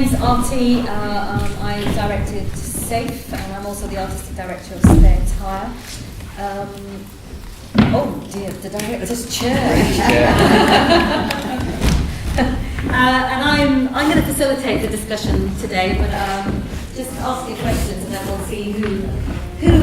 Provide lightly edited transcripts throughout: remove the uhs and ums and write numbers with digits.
name's Artie. I directed Safe, and I'm also the artistic director of Spare Tyre. Oh dear, the director's chair. And I'm going to facilitate the discussion today, but just asking questions, and then we'll see who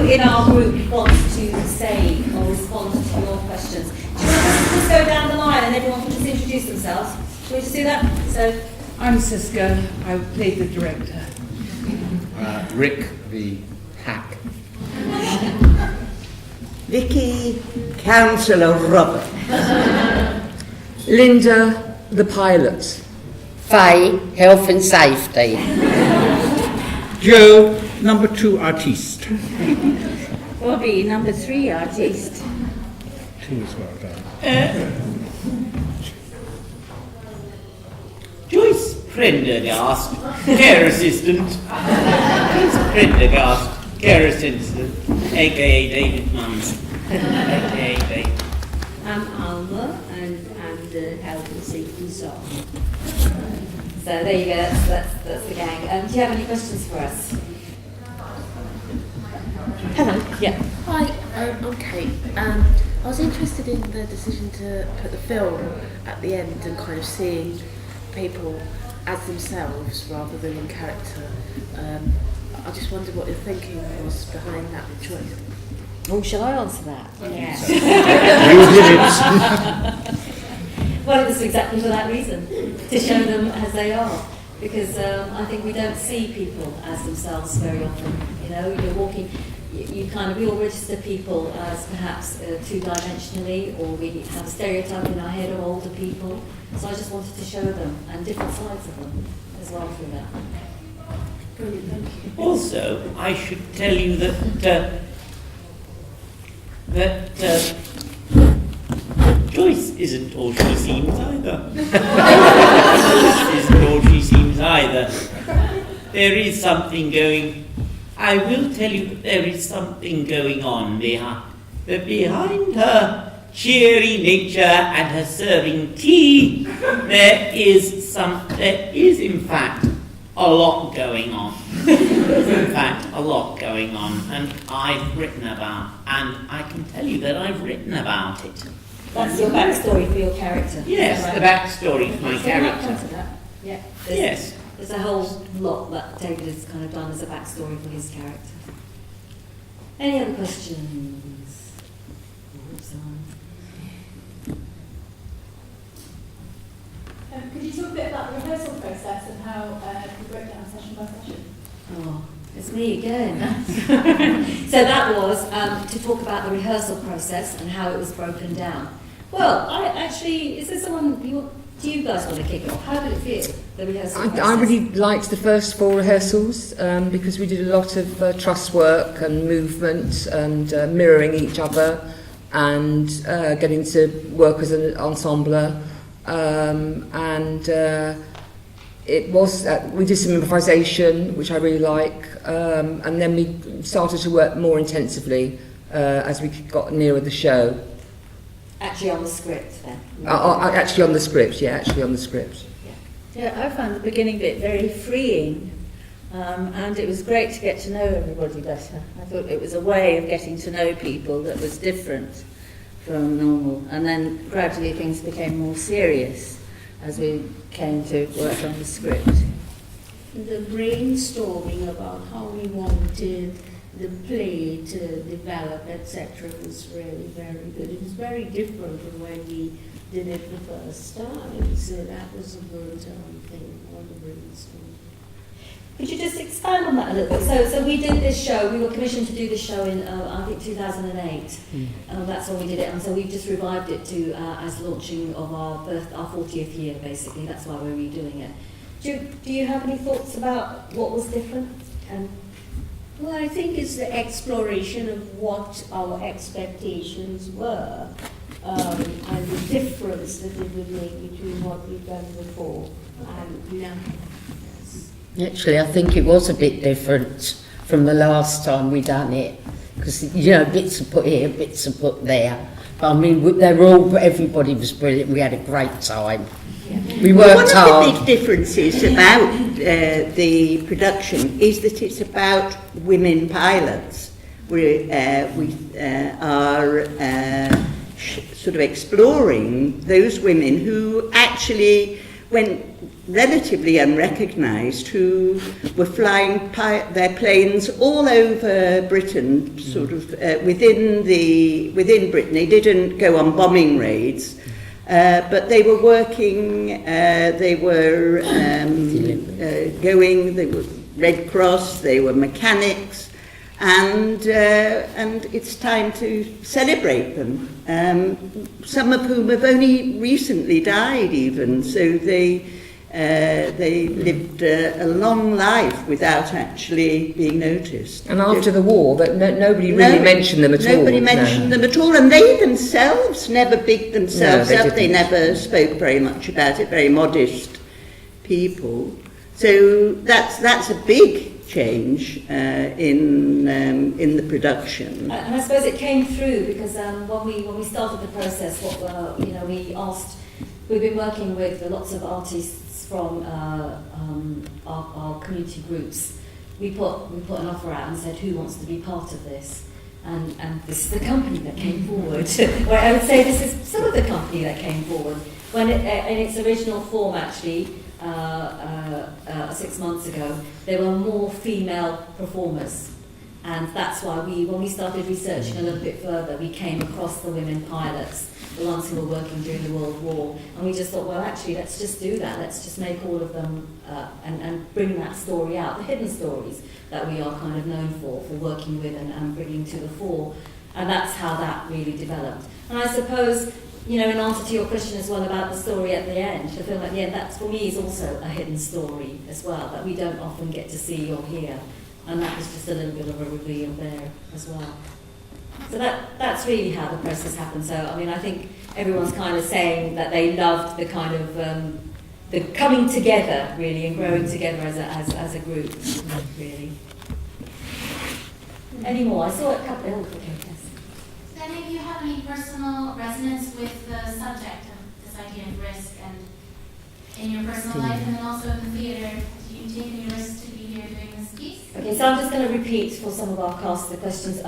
in our group wants to say or respond to your questions. Do you want us to just go down the line and everyone can just introduce themselves? Shall we just do that? So, I'm Cisco. I played the director. Rick, the hack. Vicky, Councillor Robert. Linda, the pilot. Faye, health and safety. Joe, number 2 artiste. Bobby, number 3 artist. 2 as well done. Joyce Prendergast, care assistant. Joyce Prendergast, care assistant, aka David Munns, aka David. I'm Alma, and I'm the health and safety staff. so there you go. That's the gang. Do you have any questions for us? Hello. Yeah. Hi, I'm Kate. I was interested in the decision to put the film at the end and kind of seeing people as themselves rather than in character. I just wondered what your thinking was behind that choice. Oh, shall I answer that? Yeah. Well, it was exactly for that reason, to show them as they are. Because I think we don't see people as themselves very often. You know, you're walking, we all register people as perhaps two-dimensionally, or we have a stereotype in our head of older people. So I just wanted to show them, and different sides of them as well through that. Brilliant, thank you. Also, I should tell you that Joyce isn't all she seems either. Joyce isn't all she seems either. There is something going. I will tell you that there is something going on behind her cheery nature and her serving tea. There is in fact a lot going on. In fact, a lot going on, and I've written about, and I can tell you that I've written about it. That's your backstory for your character. Yes, right? the backstory for my So character. come to that. Yeah. Yes. There's a whole lot that David has kind of done as a backstory for his character. Any other questions? Could you talk a bit about the rehearsal process and how you broke down session by session? Oh, it's me again. So that was to talk about the rehearsal process and how it was broken down. Well, is there someone, do you guys want to kick it off? How did it feel, the rehearsal process? I really liked the first 4 rehearsals because we did a lot of truss work and movement and mirroring each other and getting to work as an ensemble. It was we did some improvisation, which I really like, and then we started to work more intensively as we got nearer the show. Actually on the script then? Actually on the script, yeah, actually on the script. Yeah, I found the beginning bit very freeing, and it was great to get to know everybody better. I thought it was a way of getting to know people that was different from normal, and then gradually things became more serious as we came to work on the script. The brainstorming about how we wanted the play to develop, etc., was really very good. It was very different from when we did it the first time, so that was a good thing on the brainstorm. Could you just expand on that a little bit? So we did this show, we were commissioned to do this show in, I think, 2008. That's when we did it, and so we've just revived it to as launching of our 40th year, basically. That's why we're redoing it. Do you have any thoughts about what was different? Well, I think it's the exploration of what our expectations were and the difference that it would make between what we've done before and now. Actually, I think it was a bit different from the last time we done it. because, you know, bits are put here, bits are put there. But I mean, everybody was brilliant. We had a great time. We worked hard. One of the big differences about the production is that it's about women pilots. We are sort of exploring those women who actually went relatively unrecognised, who were flying their planes all over Britain, sort of within Britain. They didn't go on bombing raids, but they were working. They were going. They were Red Cross. They were mechanics. And it's time to celebrate them. Some of whom have only recently died, even, so they lived a long life without actually being noticed. And after the war, but nobody really mentioned them at all. Nobody mentioned them at all, and they themselves never bigged themselves up. They never spoke very much about it. Very modest people. So that's a big change in the production. And I suppose it came through because when we started the process, we asked. We've been working with lots of artists from our community groups. We put an offer out and said, who wants to be part of this? And this is the company that came forward. Well, I would say this is sort of the company that came forward when in its original form, actually. 6 months ago, there were more female performers, and that's why when we started researching a little bit further, we came across the women pilots, the ones who were working during the World War, and we just thought, well, actually, let's just do that. Let's just make all of them and bring that story out, the hidden stories that we are kind of known for working with and bringing to the fore, and that's how that really developed. And I suppose, in answer to your question as well about the story at the end, the film at the end, that for me is also a hidden story as well, that we don't often get to see or hear. And that was just a little bit of a reveal there as well. So that's really how the process happened. So, I mean, I think everyone's kind of saying that they loved the kind of, the coming together, really, and growing together as a group, really. Any more? I saw a couple. Then if you have any personal resonance with the subject of this idea of risk and in your personal life and then also in the theatre, do you take any risks to be here doing this piece? Okay, so I'm just going to repeat for some of our cast the questions.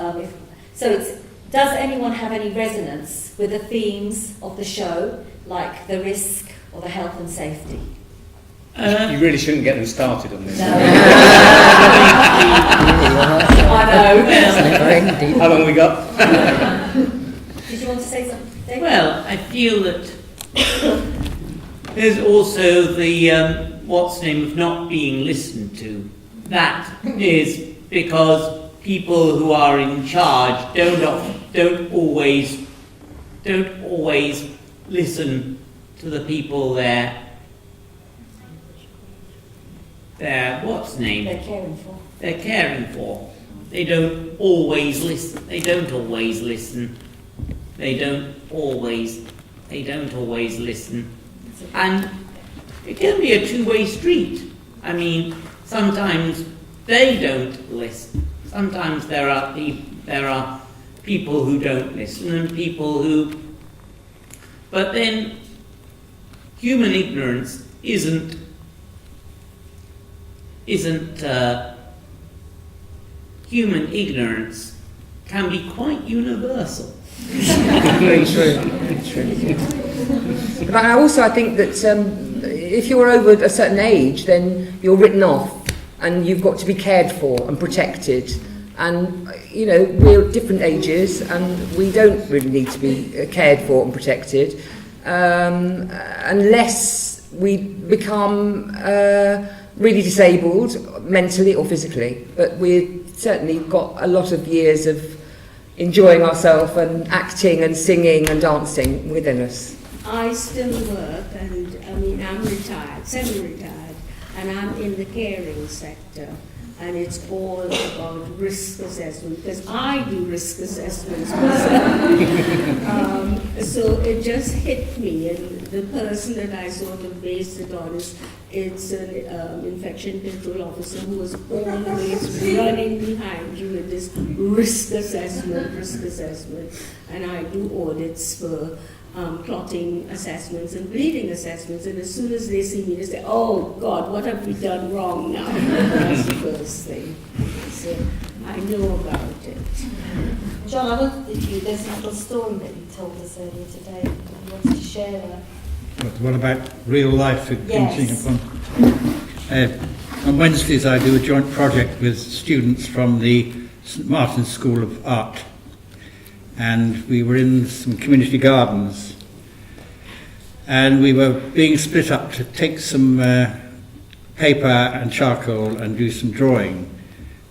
Does anyone have any resonance with the themes of the show, like the risk or the health and safety? You really shouldn't get them started on this. No. I know. How long have we got? Did you want to say something, Dave? Well, I feel that there's also the what's the name of not being listened to. That is because people who are in charge don't always listen to the people they're what's the name? They're caring for. They're caring for. They don't always listen. They don't always listen. And it can be a two-way street. I mean, sometimes they don't listen. Sometimes there are people who don't listen and people who. But then, human ignorance isn't human ignorance can be quite universal. Very true. But I think that if you're over a certain age, then you're written off and you've got to be cared for and protected. And, we're different ages and we don't really need to be cared for and protected unless we become really disabled mentally or physically. But we've certainly got a lot of years of enjoying ourselves and acting and singing and dancing within us. I still work, and I'm retired, semi-retired, and I'm in the caring sector, and it's all about risk assessment, because I do risk assessments myself. So it just hit me, and the person that I sort of based it on it's an infection control officer who was always running behind you with this risk assessment. And I do audits for clotting assessments and bleeding assessments, and as soon as they see me, they say, "Oh God, what have we done wrong now?" That's the first thing. So I know about it. John, I wondered if there's a little story that you told us earlier today. You wanted to share that. What about real life Yes. hinting upon? On Wednesdays I do a joint project with students from the St Martin's School of Art, and we were in some community gardens, and we were being split up to take some paper and charcoal and do some drawing,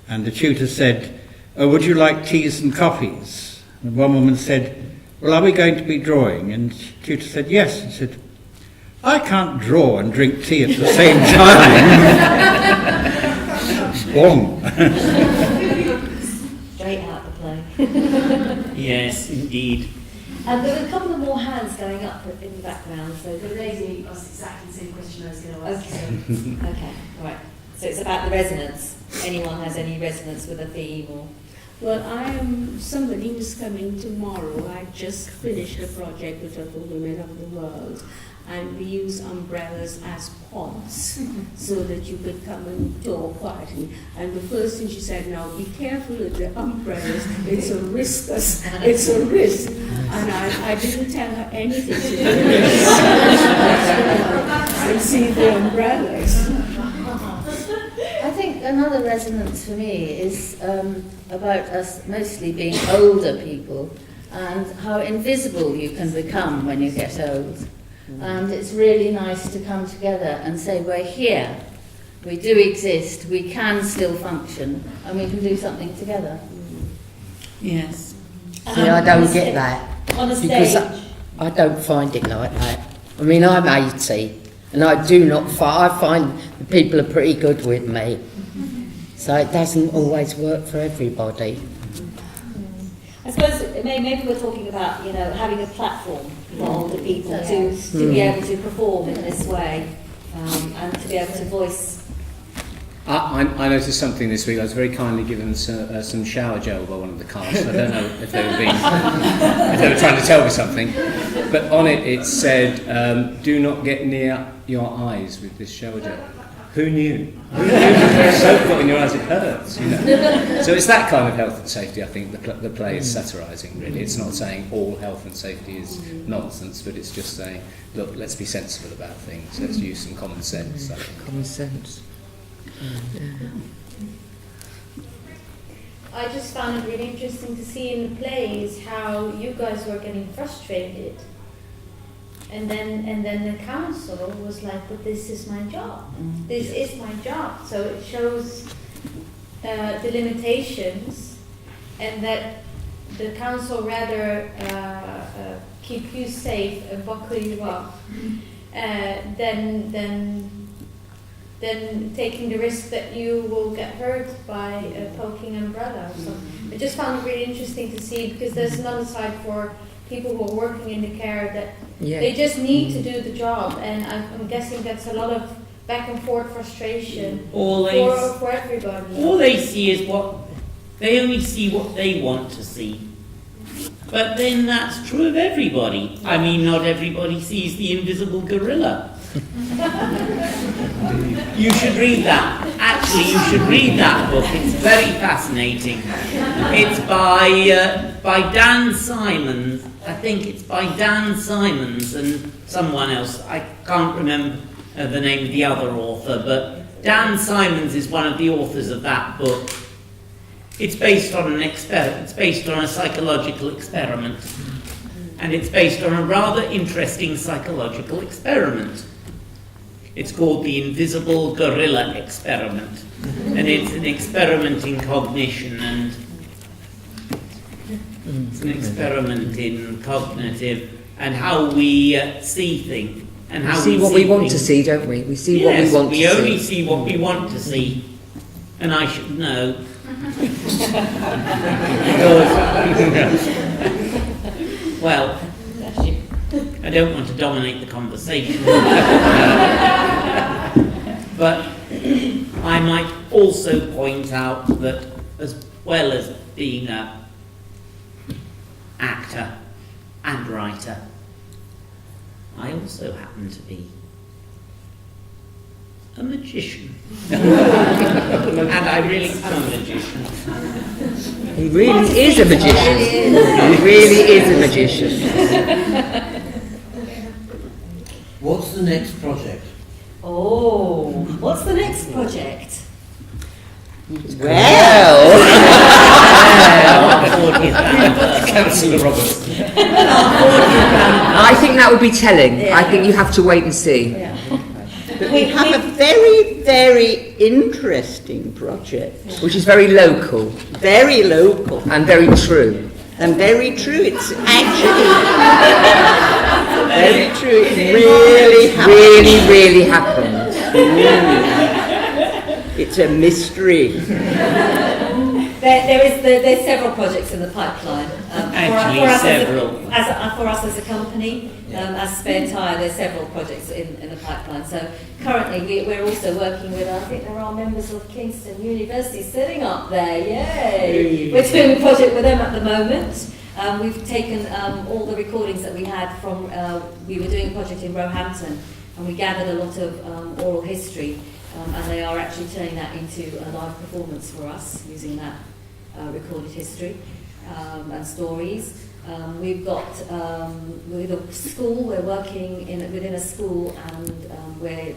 and the tutor said, "Oh, would you like teas and coffees?" And one woman said, "Well, are we going to be drawing?" And the tutor said, "Yes." He said, "I can't draw and drink tea at the same time." Wrong. Straight out the play. Yes, indeed. And there were a couple of more hands going up in the background. So The lady asked exactly the same question I was going to ask. Okay, right. So it's about the resonance. Anyone has any resonance with a theme or? Well, I am somebody who's coming tomorrow. I just finished a project with the Women of the World, and we use umbrellas as pods so that you could come and talk quietly. And the first thing she said, "Now be careful with the umbrellas, it's a risk, it's a risk." And I didn't tell her anything to do with this. And see the umbrellas. I think another resonance for me is about us mostly being older people and how invisible you can become when you get old. And it's really nice to come together and say, we're here, we do exist, we can still function, and we can do something together. Yes. See, I don't get that. On a Because stage. I don't find it like that. I mean, I'm 80, and I do not I find the people are pretty good with me. So it doesn't always work for everybody. I suppose maybe we're talking about, you know, having a platform for older people to be able to perform in this way and to be able to voice. I noticed something this week. I was very kindly given some shower gel by one of the cast. I don't know if they were trying to tell me something, but on it said, "Do not get near your eyes with this shower gel." Who knew? Who knew that soap got in your eyes? It hurts, you know. So it's that kind of health and safety. I think the play is satirising. Really, it's not saying all health and safety is nonsense, but it's just saying, look, let's be sensible about things. Let's use some common sense. I think. Common sense. I just found it really interesting to see in the plays how you guys were getting frustrated. And then the council was like, but this is my job. This is my job. So it shows the limitations, and that the council rather keep you safe and buckle you up than taking the risk that you will get hurt by poking an umbrella. So I just found it really interesting to see, because there's another side for people who are working in the care that they just need to do the job, and I'm guessing that's a lot of back and forth frustration for everybody. All they see is they only see what they want to see. But then that's true of everybody. I mean, not everybody sees the invisible gorilla. You should read that. Actually, you should read that book. It's very fascinating. It's by Dan Simons. I think it's by Dan Simons and someone else. I can't remember the name of the other author, but Dan Simons is one of the authors of that book. It's based on an experiment. It's based on a psychological experiment, and it's based on a rather interesting psychological experiment. It's called the Invisible Gorilla Experiment, and it's an experiment in cognition, and it's an experiment in cognitive and how we see things, and how we see what we want to see, don't we? We see what we want to see. Yes, we only see what we want to see, and I should know. Well, I don't want to dominate the conversation. But I might also point out that as well as being an actor and writer, I also happen to be a magician. And I really am a magician. He really is a magician. He really is a magician. What's the next project? Oh, what's the next project? Well, Councillor Roberts. I think that would be telling. I think you have to wait and see. But we have a very, very interesting project. Which is very local. Very local. And very true. And very true. It's actually very true. It really happened. Really happened. It's a mystery. There's several projects in the pipeline. For us as a company, as Spare Tyre, there's several projects in the pipeline. So currently we're also working with, I think there are members of Kingston University sitting up there, yay! We're doing a project with them at the moment. We've taken all the recordings that we had from, we were doing a project in Roehampton, and we gathered a lot of oral history, and they are actually turning that into a live performance for us, using that recorded history and stories. We've got with a school, we're working within a school, and we're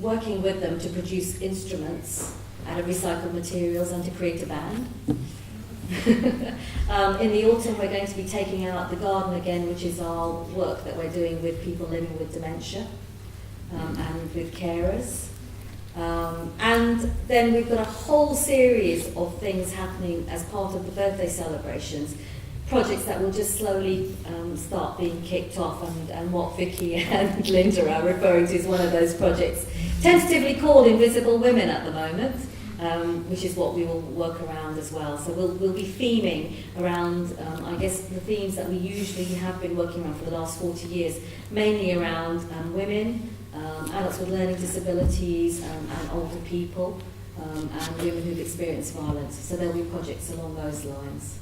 working with them to produce instruments out of recycled materials and to create a band. In the autumn we're going to be taking out the garden again, which is our work that we're doing with people living with dementia and with carers. And then we've got a whole series of things happening as part of the birthday celebrations, projects that will just slowly start being kicked off, and what Vicky and Linda are referring to is one of those projects, tentatively called Invisible Women at the moment, which is what we will work around as well. So we'll be theming around, I guess, the themes that we usually have been working around for the last 40 years, mainly around women, adults with learning disabilities, and older people, and women who've experienced violence. So there'll be projects along those lines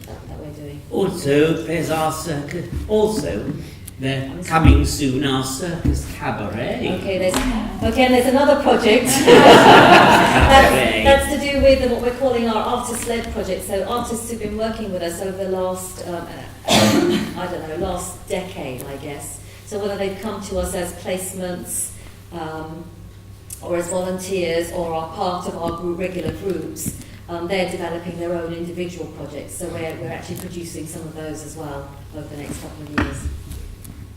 that we're doing. Also, there's our circus. Also, they're coming soon, our circus cabaret. Okay, there's another project that's to do with what we're calling our artist-led project. So artists who've been working with us over the last, last decade, I guess. So whether they've come to us as placements, or as volunteers, or are part of our regular groups, they're developing their own individual projects. So we're actually producing some of those as well over the next couple of years.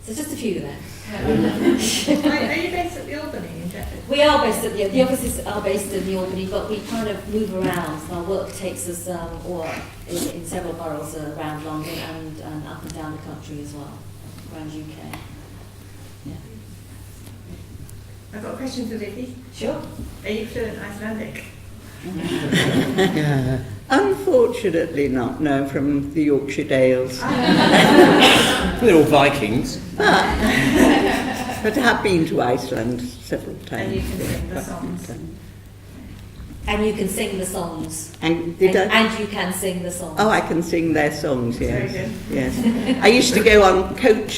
So just a few there. Are you based at the Albany in Sheffield? We are based at the offices are based in the Albany, but we kind of move around. Our work takes us in several boroughs around London and up and down the country as well, around UK. Yeah. I've got a question for Vicky. Sure. Are you fluent Icelandic? Unfortunately not, no, from the Yorkshire Dales. They're all Vikings. But I have been to Iceland several times. And you can sing the songs. And you can sing the songs. And you can sing the songs. Oh, I can sing their songs, yes. Very good. Yes. I used to go on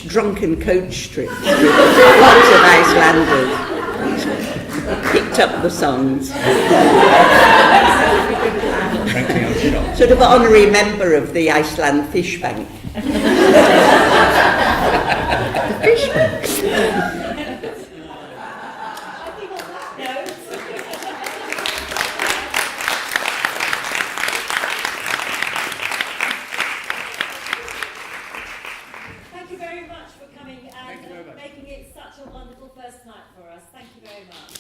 drunken coach trips with lots of Icelanders. Picked up the songs. Frankly, I'm shocked. Sort of honorary member of the Iceland Fish Bank. The fish bank. Thank you very much for coming and making it such a wonderful first night for us. Thank you very much.